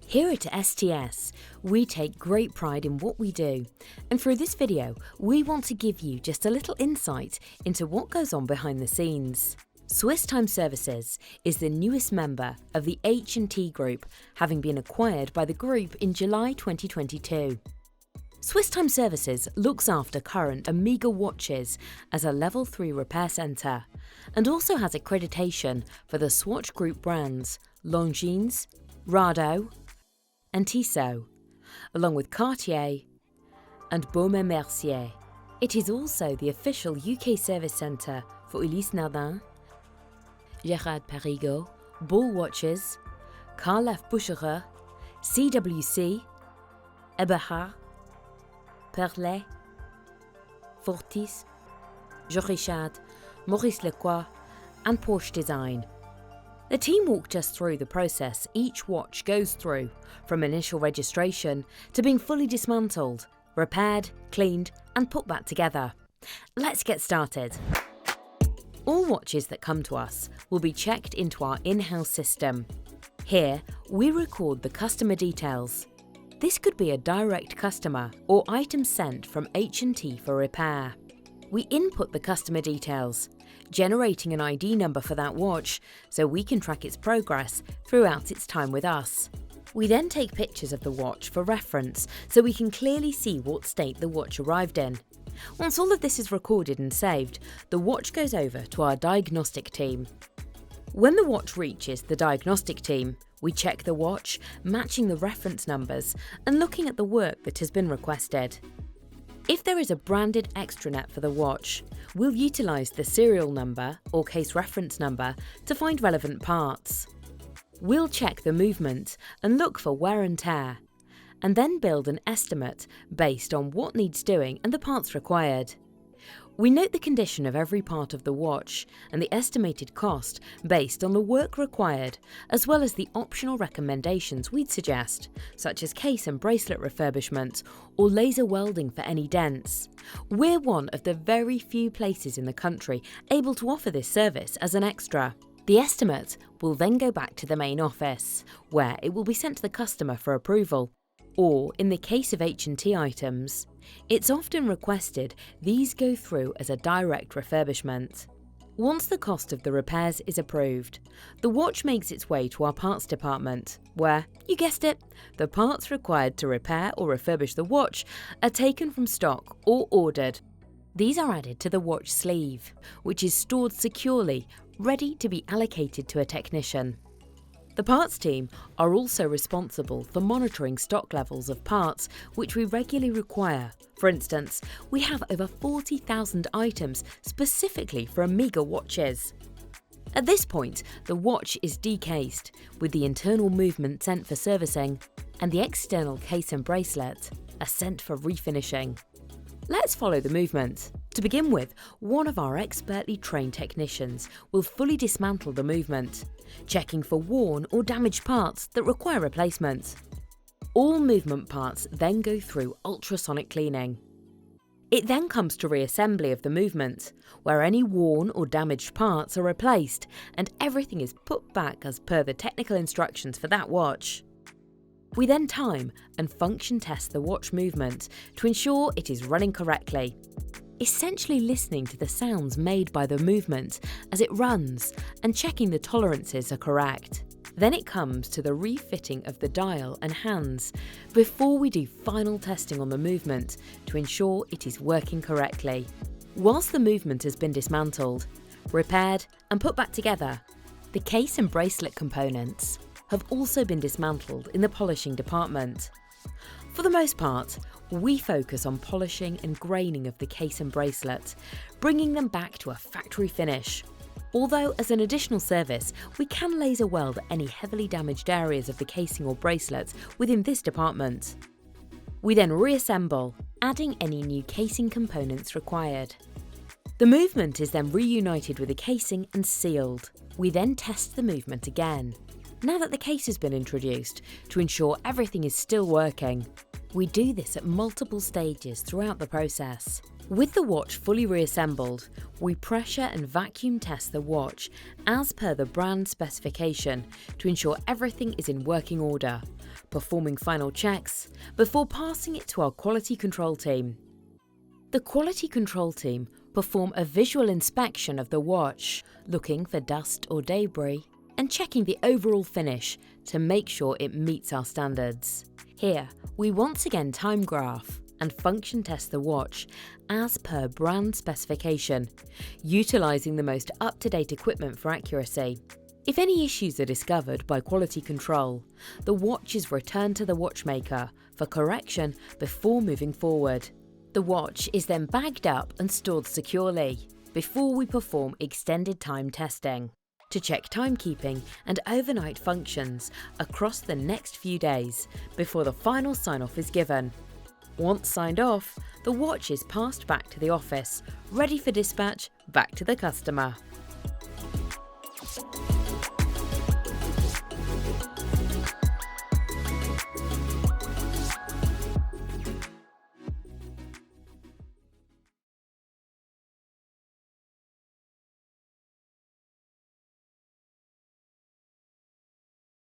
Here at STS, we take great pride in what we do, and through this video, we want to give you just a little insight into what goes on behind the scenes. Swiss Time Services is the newest member of the H&T Group, having been acquired by the group in July 2022. Swiss Time Services looks after current Omega watches as a Level 3 repair centre, and also has accreditation for the Swatch Group brands Longines, Rado, and Tissot, along with Cartier and Baume & Mercier. It is also the official UK service centre for Ulysse Nardin, Gerard Perregaux, Bull Watches, Karl F. Bucherer, CWC, Eberhard, Perlet, Fortis, Jean Richard, Maurice Lacroix, and Porsche Design. The team walked us through the process each watch goes through, from initial registration to being fully dismantled, repaired, cleaned, and put back together. Let's get started. All watches that come to us will be checked into our in-house system. Here, we record the customer details. This could be a direct customer or item sent from H&T for repair. We input the customer details, generating an ID number for that watch so we can track its progress throughout its time with us. We then take pictures of the watch for reference so we can clearly see what state the watch arrived in. Once all of this is recorded and saved, the watch goes over to our diagnostic team. When the watch reaches the diagnostic team, we check the watch, matching the reference numbers and looking at the work that has been requested. If there is a branded extranet for the watch, we'll utilise the serial number or case reference number to find relevant parts. We'll check the movement and look for wear and tear, and then build an estimate based on what needs doing and the parts required. We note the condition of every part of the watch and the estimated cost based on the work required, as well as the optional recommendations we'd suggest, such as case and bracelet refurbishment or laser welding for any dents. We're one of the very few places in the country able to offer this service as an extra. The estimate will then go back to the main office, where it will be sent to the customer for approval. Or, in the case of H&T items, it's often requested these go through as a direct refurbishment. Once the cost of the repairs is approved, the watch makes its way to our parts department, where, you guessed it, the parts required to repair or refurbish the watch are taken from stock or ordered. These are added to the watch sleeve, which is stored securely, ready to be allocated to a technician. The parts team are also responsible for monitoring stock levels of parts which we regularly require. For instance, we have over 40,000 items specifically for Omega watches. At this point, the watch is decased, with the internal movement sent for servicing, and the external case and bracelet are sent for refinishing. Let's follow the movement. To begin with, one of our expertly trained technicians will fully dismantle the movement, checking for worn or damaged parts that require replacement. All movement parts then go through ultrasonic cleaning. It then comes to reassembly of the movement, where any worn or damaged parts are replaced and everything is put back as per the technical instructions for that watch. We then time and function test the watch movement to ensure it is running correctly, essentially listening to the sounds made by the movement as it runs and checking the tolerances are correct. Then it comes to the refitting of the dial and hands before we do final testing on the movement to ensure it is working correctly. Whilst the movement has been dismantled, repaired and put back together, the case and bracelet components have also been dismantled in the polishing department. For the most part, we focus on polishing and graining of the case and bracelet, bringing them back to a factory finish. Although, as an additional service, we can laser weld any heavily damaged areas of the casing or bracelet within this department. We then reassemble, adding any new casing components required. The movement is then reunited with the casing and sealed. We then test the movement again, now that the case has been introduced, to ensure everything is still working. We do this at multiple stages throughout the process. With the watch fully reassembled, we pressure and vacuum test the watch as per the brand specification to ensure everything is in working order, performing final checks before passing it to our quality control team. The quality control team perform a visual inspection of the watch, looking for dust or debris and checking the overall finish to make sure it meets our standards. Here, we once again time graph and function test the watch as per brand specification, utilising the most up-to-date equipment for accuracy. If any issues are discovered by quality control, the watch is returned to the watchmaker for correction before moving forward. The watch is then bagged up and stored securely before we perform extended time testing to check timekeeping and overnight functions across the next few days before the final sign-off is given. Once signed off, the watch is passed back to the office, ready for dispatch back to the customer.